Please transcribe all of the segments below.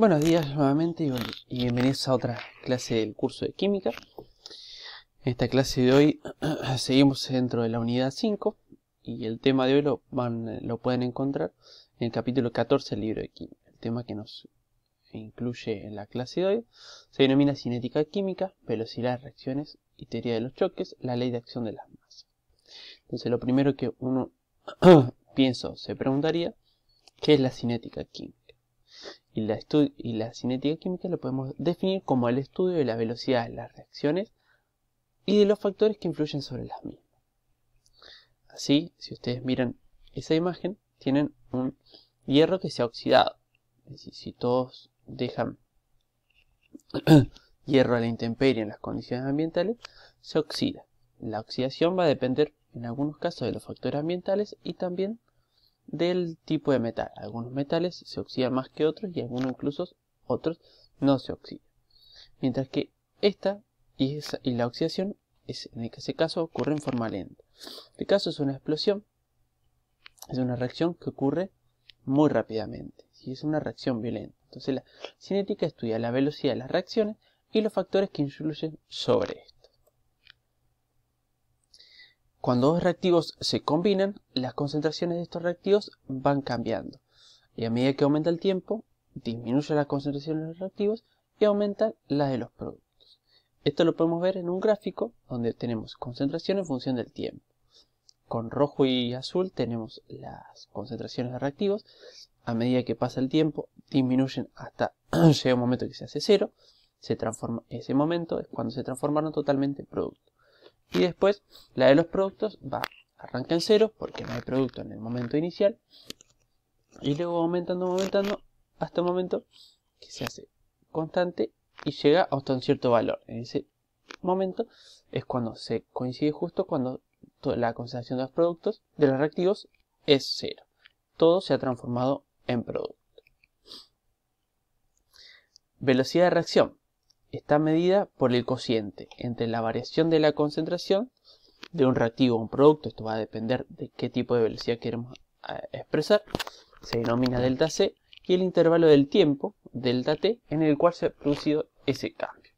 Buenos días nuevamente y bienvenidos a otra clase del curso de química. En esta clase de hoy seguimos dentro de la unidad 5 y el tema de hoy lo pueden encontrar en el capítulo 14 del libro de química. El tema que nos incluye en la clase de hoy se denomina cinética química, velocidad de reacciones y teoría de los choques, la ley de acción de las masas. Entonces lo primero que uno piensa o se preguntaría, ¿qué es la cinética química? Y la cinética química lo podemos definir como el estudio de la velocidad de las reacciones y de los factores que influyen sobre las mismas. Así, si ustedes miran esa imagen, tienen un hierro que se ha oxidado. Es decir, si todos dejan hierro a la intemperie en las condiciones ambientales, se oxida. La oxidación va a depender en algunos casos de los factores ambientales y también del tipo de metal. Algunos metales se oxidan más que otros y algunos incluso otros no se oxidan. Mientras que esta y la oxidación en ese caso ocurre en forma lenta. En este caso es una explosión, es una reacción que ocurre muy rápidamente. Si es una reacción violenta. Entonces la cinética estudia la velocidad de las reacciones y los factores que influyen sobre esto. Cuando dos reactivos se combinan, las concentraciones de estos reactivos van cambiando. Y a medida que aumenta el tiempo, disminuye la concentración de los reactivos y aumenta la de los productos. Esto lo podemos ver en un gráfico donde tenemos concentración en función del tiempo. Con rojo y azul tenemos las concentraciones de reactivos. A medida que pasa el tiempo, disminuyen hasta llega un momento que se hace cero. Ese momento es cuando se transformaron totalmente en productos. Y después la de los productos arranca en cero porque no hay producto en el momento inicial. Y luego aumentando hasta un momento que se hace constante y llega hasta un cierto valor. En ese momento es cuando se coincide justo cuando la concentración de los productos, de los reactivos, es cero. Todo se ha transformado en producto. Velocidad de reacción. Está medida por el cociente entre la variación de la concentración de un reactivo a un producto. Esto va a depender de qué tipo de velocidad queremos expresar. Se denomina delta C y el intervalo del tiempo, delta T, en el cual se ha producido ese cambio.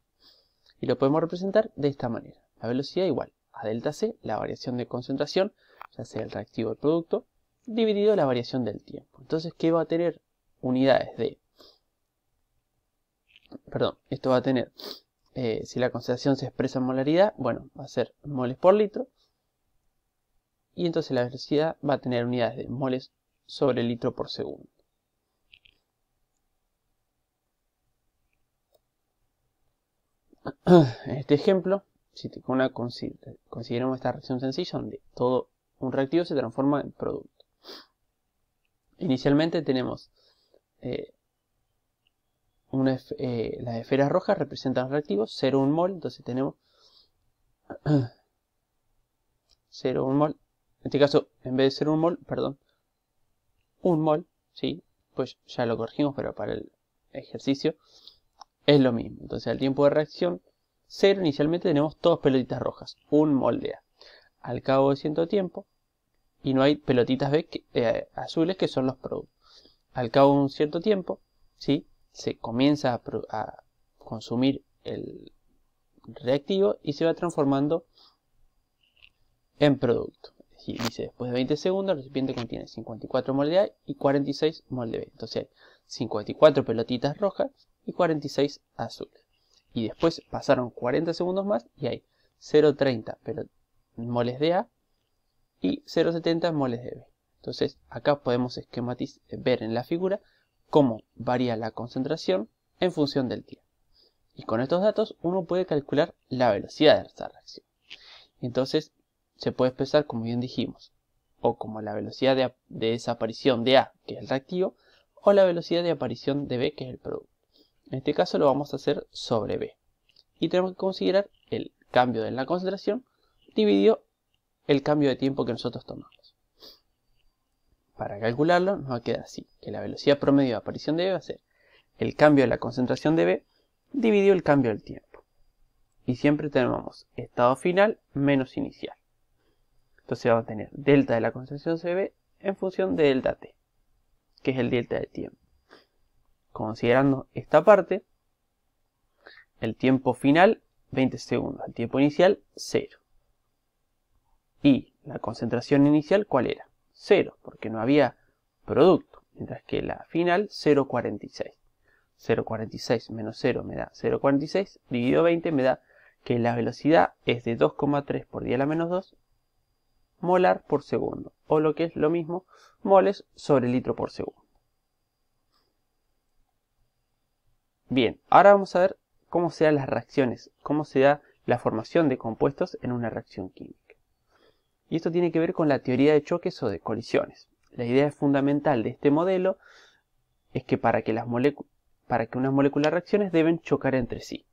Y lo podemos representar de esta manera. La velocidad igual a delta C, la variación de concentración, ya sea el reactivo o el producto, dividido la variación del tiempo. Entonces, ¿qué va a tener? Unidades de... esto va a tener, si la concentración se expresa en molaridad, bueno, va a ser moles por litro. Y entonces la velocidad va a tener unidades de moles sobre litro por segundo. En este ejemplo, consideramos esta reacción sencilla donde todo un reactivo se transforma en producto. Inicialmente tenemos las esferas rojas representan los reactivos, 0,1 mol, entonces tenemos 0,1 mol. En este caso, en vez de 0,1 mol, 1 mol, ¿sí? Pues ya lo corregimos, pero para el ejercicio es lo mismo. Entonces al tiempo de reacción 0, inicialmente tenemos todas pelotitas rojas, 1 mol de A. Al cabo de cierto tiempo, y no hay pelotitas azules que son los productos. Al cabo de un cierto tiempo, ¿sí? Se comienza a consumir el reactivo y se va transformando en producto. Y dice, después de 20 segundos, el recipiente contiene 54 mol de A y 46 mol de B. Entonces hay 54 pelotitas rojas y 46 azules. Y después pasaron 40 segundos más y hay 0,30 moles de A y 0,70 moles de B. Entonces acá podemos ver en la figura cómo varía la concentración en función del tiempo. Y con estos datos uno puede calcular la velocidad de esta reacción. Entonces se puede expresar, como bien dijimos, o como la velocidad de desaparición de A, que es el reactivo, o la velocidad de aparición de B, que es el producto. En este caso lo vamos a hacer sobre B. Y tenemos que considerar el cambio de la concentración dividido el cambio de tiempo que nosotros tomamos. Para calcularlo nos va a quedar así, que la velocidad promedio de aparición de B va a ser el cambio de la concentración de B dividido el cambio del tiempo. Y siempre tenemos estado final menos inicial. Entonces vamos a tener delta de la concentración CB en función de delta T, que es el delta de tiempo. considerando esta parte, el tiempo final 20 segundos, el tiempo inicial 0. Y la concentración inicial, ¿cuál era? 0, porque no había producto, mientras que la final 0,46. 0,46 menos 0 me da 0,46, dividido 20 me da que la velocidad es de 2,3 por 10 a la menos 2 molar por segundo, o lo que es lo mismo, moles sobre litro por segundo. Bien, ahora vamos a ver cómo se dan las reacciones, cómo se da la formación de compuestos en una reacción química. Y esto tiene que ver con la teoría de choques o de colisiones. La idea fundamental de este modelo es que para que unas moléculas reaccionen deben chocar entre sí.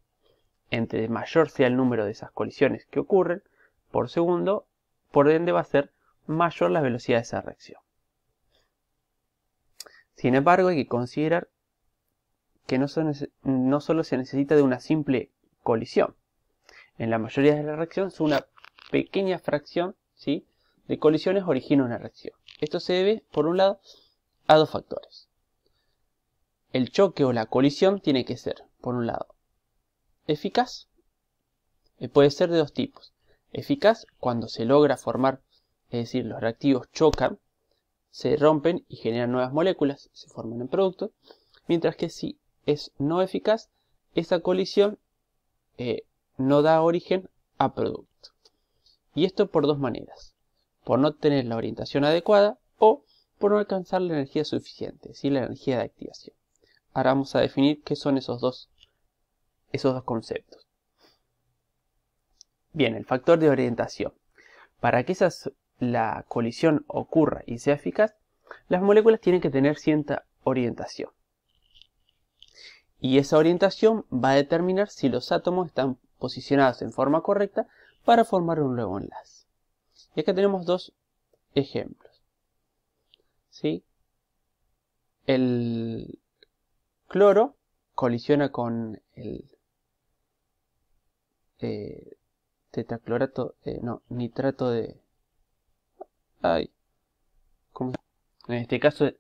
Entre mayor sea el número de esas colisiones que ocurren por segundo, por ende va a ser mayor la velocidad de esa reacción. Sin embargo, hay que considerar que no solo se necesita de una simple colisión. En la mayoría de las reacciones, una pequeña fracción, ¿sí?, de colisiones origina una reacción. Esto se debe, por un lado, a dos factores. El choque o la colisión tiene que ser, por un lado, eficaz. Puede ser de dos tipos. Eficaz cuando se logra formar, es decir, los reactivos chocan, se rompen y generan nuevas moléculas, se forman en productos, mientras que si es no eficaz, esa colisión no da origen a producto. Y esto por dos maneras: por no tener la orientación adecuada o por no alcanzar la energía suficiente, ¿sí?, la energía de activación. Ahora vamos a definir qué son esos dos conceptos. Bien, el factor de orientación. Para que la colisión ocurra y sea eficaz, las moléculas tienen que tener cierta orientación. Y esa orientación va a determinar si los átomos están posicionados en forma correcta para formar un nuevo enlace. Y acá tenemos dos ejemplos, ¿sí? El cloro colisiona con el nitrato de... En este caso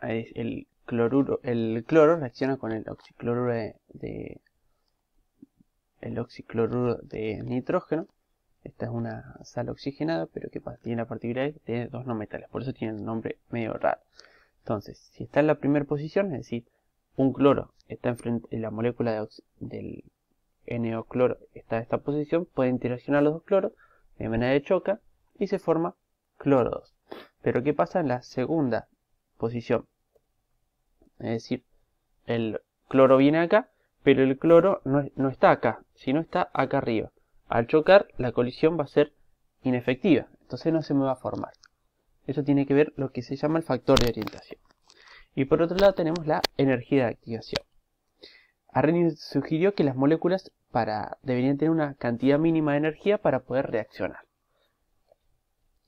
el cloro reacciona con el oxicloruro de nitrógeno. Esta es una sal oxigenada, pero que tiene la particularidad que tiene dos no metales, por eso tiene un nombre medio raro. Entonces, si está en la primera posición, es decir, un cloro está enfrente, la molécula del NO cloro está en esta posición, puede interaccionar los dos cloros de manera de choca y se forma cloro 2. Pero ¿qué pasa en la segunda posición? Es decir, el cloro viene acá, pero el cloro no está acá, sino está acá arriba. Al chocar, la colisión va a ser inefectiva, entonces no se me va a formar. Eso tiene que ver lo que se llama el factor de orientación. Y por otro lado tenemos la energía de activación. Arrhenius sugirió que las moléculas deberían tener una cantidad mínima de energía para poder reaccionar.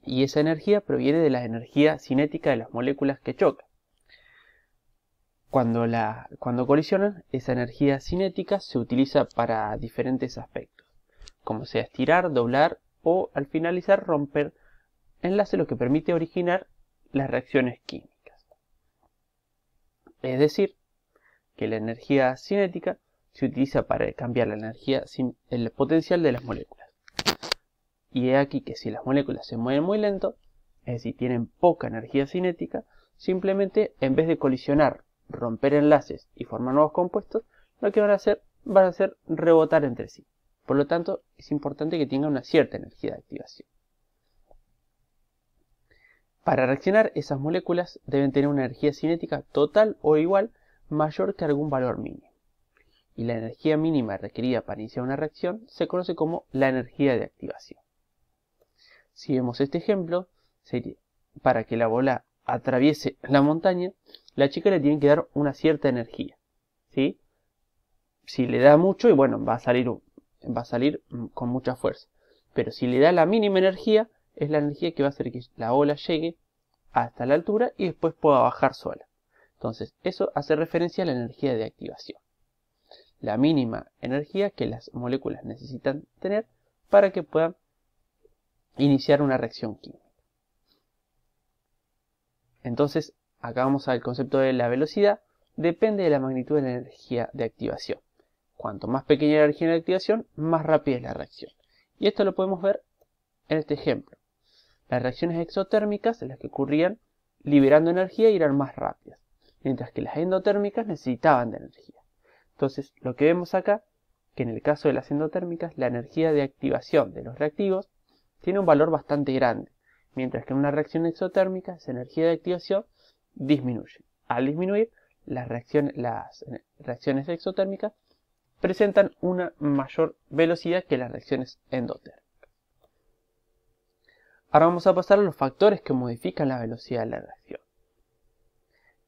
Y esa energía proviene de la energía cinética de las moléculas que chocan. Cuando colisionan, esa energía cinética se utiliza para diferentes aspectos, como sea estirar, doblar o al finalizar romper enlace, lo que permite originar las reacciones químicas. Es decir, que la energía cinética se utiliza para cambiar el potencial de las moléculas. Y es aquí que si las moléculas se mueven muy lento, es decir, tienen poca energía cinética, simplemente en vez de colisionar, romper enlaces y formar nuevos compuestos, lo que van a hacer rebotar entre sí. Por lo tanto, es importante que tenga una cierta energía de activación. Para reaccionar, esas moléculas deben tener una energía cinética total o igual mayor que algún valor mínimo. Y la energía mínima requerida para iniciar una reacción se conoce como la energía de activación. Si vemos este ejemplo, para que la bola atraviese la montaña, la chica le tiene que dar una cierta energía, ¿sí? Si le da mucho, y bueno, va a salir con mucha fuerza. Pero si le da la mínima energía, es la energía que va a hacer que la ola llegue hasta la altura y después pueda bajar sola. Entonces, eso hace referencia a la energía de activación. La mínima energía que las moléculas necesitan tener para que puedan iniciar una reacción química. Entonces, acá vamos al concepto de la velocidad. depende de la magnitud de la energía de activación. Cuanto más pequeña la energía de activación, más rápida es la reacción. Y esto lo podemos ver en este ejemplo. Las reacciones exotérmicas, las que ocurrían liberando energía, eran más rápidas, mientras que las endotérmicas necesitaban de energía. Entonces, lo que vemos acá, que en el caso de las endotérmicas, la energía de activación de los reactivos tiene un valor bastante grande, mientras que en una reacción exotérmica, esa energía de activación disminuye. Al disminuir, las reacciones exotérmicas presentan una mayor velocidad que las reacciones endotérmicas. Ahora vamos a pasar a los factores que modifican la velocidad de la reacción.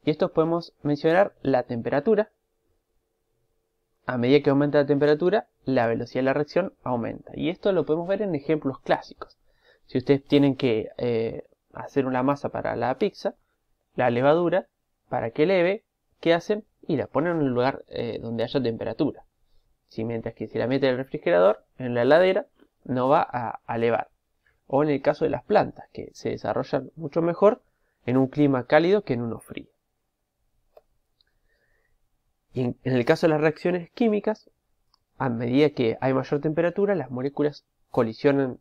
Y estos podemos mencionar la temperatura. A medida que aumenta la temperatura, la velocidad de la reacción aumenta. Y esto lo podemos ver en ejemplos clásicos. Si ustedes tienen que hacer una masa para la pizza, la levadura, para que leve, ¿qué hacen? Y la ponen en un lugar donde haya temperatura. Mientras que si la meten en el refrigerador, en la heladera, no va a levar. O en el caso de las plantas, que se desarrollan mucho mejor en un clima cálido que en uno frío. Y en el caso de las reacciones químicas, a medida que hay mayor temperatura, las moléculas colisionan,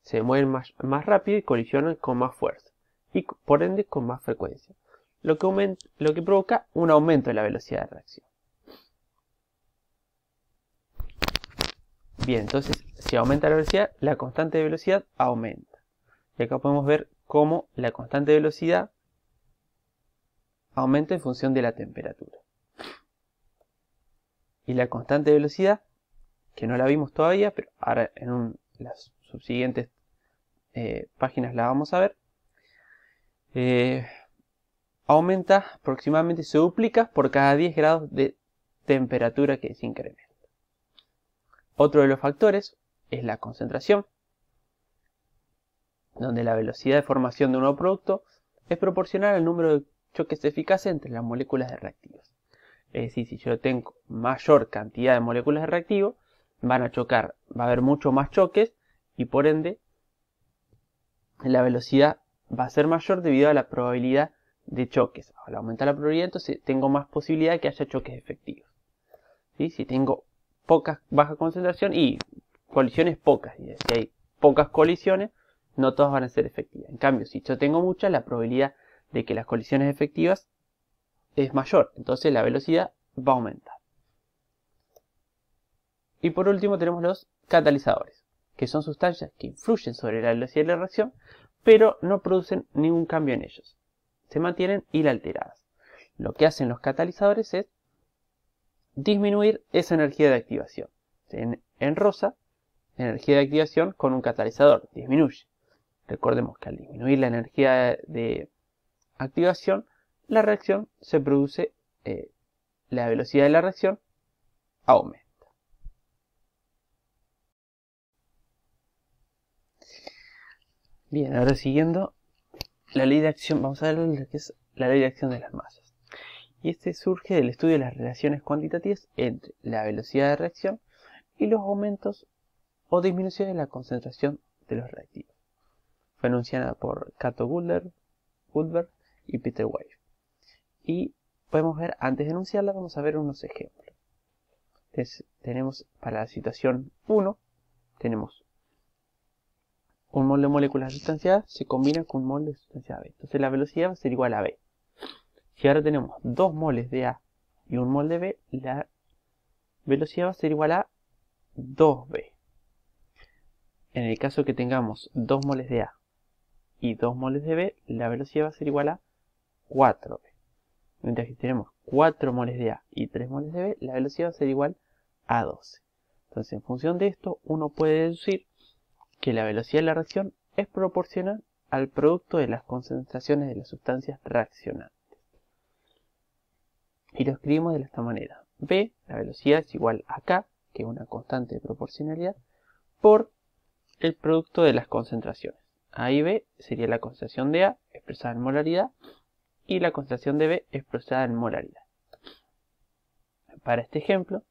se mueven más rápido y colisionan con más fuerza, y por ende con más frecuencia, lo que provoca un aumento de la velocidad de reacción. Bien, entonces, si aumenta la velocidad, la constante de velocidad aumenta. Y acá podemos ver cómo la constante de velocidad aumenta en función de la temperatura. Y la constante de velocidad, que no la vimos todavía, pero ahora en las subsiguientes páginas la vamos a ver, aumenta aproximadamente, se duplica por cada 10 grados de temperatura que se incrementa. Otro de los factores es la concentración, donde la velocidad de formación de un nuevo producto es proporcional al número de choques eficaces entre las moléculas de reactivos. Es decir, si yo tengo mayor cantidad de moléculas de reactivo, van a chocar, va a haber mucho más choques y por ende la velocidad va a ser mayor debido a la probabilidad de choques. Al aumentar la probabilidad, entonces tengo más posibilidad de que haya choques efectivos. ¿Sí? Si tengo baja concentración y colisiones pocas, y si hay pocas colisiones, no todas van a ser efectivas. En cambio, si yo tengo muchas, la probabilidad de que las colisiones efectivas es mayor, entonces la velocidad va a aumentar. Y por último tenemos los catalizadores, que son sustancias que influyen sobre la velocidad de la reacción, pero no producen ningún cambio en ellos. Se mantienen inalteradas. Lo que hacen los catalizadores es disminuir esa energía de activación. En rosa, la energía de activación con un catalizador disminuye. Recordemos que al disminuir la energía de activación, la reacción se produce, la velocidad de la reacción aumenta. Bien, ahora siguiendo la ley de acción, vamos a ver lo que es la ley de acción de las masas. Y este surge del estudio de las relaciones cuantitativas entre la velocidad de reacción y los aumentos o disminuciones de la concentración de los reactivos. Fue anunciada por Cato Goldberg y Peter Wave. Y podemos ver, antes de enunciarla, vamos a ver unos ejemplos. Entonces, tenemos para la situación 1, tenemos un mol de moléculas de sustancia A se combina con un mol de sustancia B. Entonces la velocidad va a ser igual a B. Si ahora tenemos 2 moles de A y un mol de B, la velocidad va a ser igual a 2B. En el caso que tengamos 2 moles de A y 2 moles de B, la velocidad va a ser igual a 4B. Mientras que tenemos 4 moles de A y 3 moles de B, la velocidad va a ser igual a 12. Entonces, en función de esto, uno puede deducir que la velocidad de la reacción es proporcional al producto de las concentraciones de las sustancias reaccionantes. Y lo escribimos de esta manera. B, la velocidad es igual a K, que es una constante de proporcionalidad, por el producto de las concentraciones. A y B sería la concentración de A expresada en molaridad y la concentración de B expresada en molaridad. Para este ejemplo,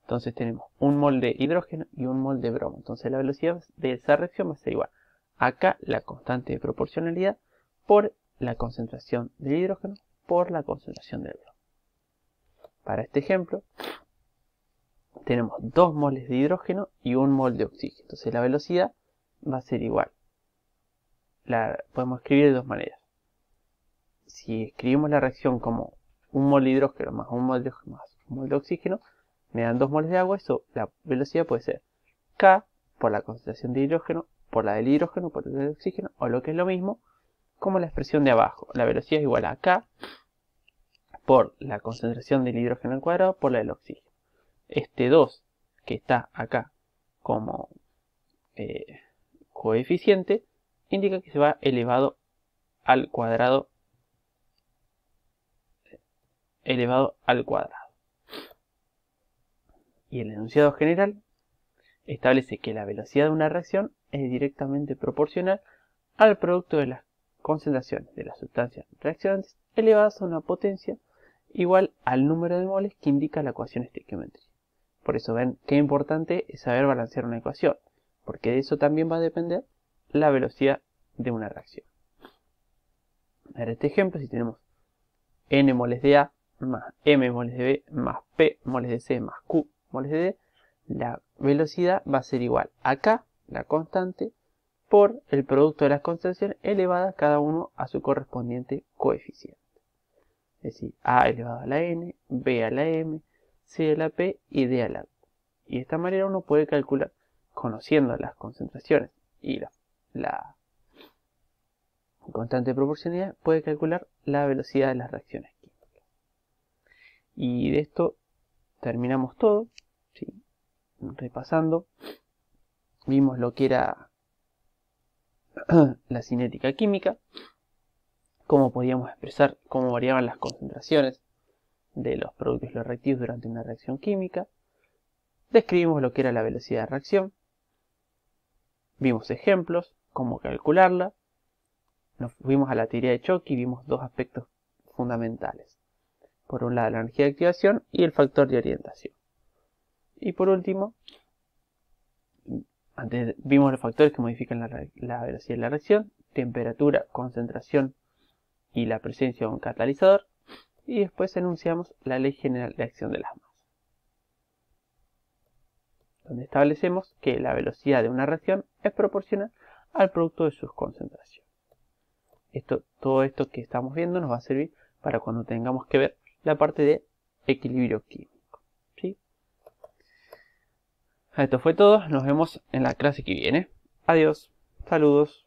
entonces tenemos un mol de hidrógeno y un mol de bromo. Entonces la velocidad de esa reacción va a ser igual a K, la constante de proporcionalidad, por la concentración del hidrógeno por la concentración del bromo. Para este ejemplo, tenemos 2 moles de hidrógeno y 1 mol de oxígeno. Entonces la velocidad va a ser igual. La podemos escribir de dos maneras. Si escribimos la reacción como 1 mol de hidrógeno más 1 mol de hidrógeno más 1 mol de oxígeno, me dan 2 moles de agua. Eso, la velocidad puede ser K por la concentración de hidrógeno, por la del hidrógeno, por la del oxígeno, o lo que es lo mismo, como la expresión de abajo. La velocidad es igual a K por la concentración del hidrógeno al cuadrado por la del oxígeno. Este 2 que está acá como coeficiente indica que se va elevado al cuadrado Y el enunciado general establece que la velocidad de una reacción es directamente proporcional al producto de las concentraciones de las sustancias reaccionantes elevadas a una potencia igual al número de moles que indica la ecuación estequiométrica. Por eso ven qué importante es saber balancear una ecuación, porque de eso también va a depender la velocidad de una reacción. En este ejemplo, si tenemos n moles de A más m moles de B más p moles de C más q moles de D, la velocidad va a ser igual a K, la constante, por el producto de las concentraciones elevadas cada uno a su correspondiente coeficiente. Es decir, A elevado a la n, B a la m, C a la p y D a la q. Y de esta manera uno puede calcular, conociendo las concentraciones y la constante de proporcionalidad, puede calcular la velocidad de las reacciones químicas. Y de esto terminamos todo. ¿Sí? Repasando, vimos lo que era la cinética química, cómo podíamos expresar cómo variaban las concentraciones de los productos y los reactivos durante una reacción química. Describimos lo que era la velocidad de reacción. Vimos ejemplos, cómo calcularla. Nos fuimos a la teoría de choque y vimos dos aspectos fundamentales. Por un lado, la energía de activación y el factor de orientación. Y por último, antes vimos los factores que modifican la velocidad de la reacción: temperatura, concentración y la presencia de un catalizador. Y después enunciamos la ley general de acción de las masas, donde establecemos que la velocidad de una reacción es proporcional al producto de sus concentraciones. Todo esto que estamos viendo nos va a servir para cuando tengamos que ver la parte de equilibrio químico. ¿Sí? Esto fue todo, nos vemos en la clase que viene. Adiós, saludos.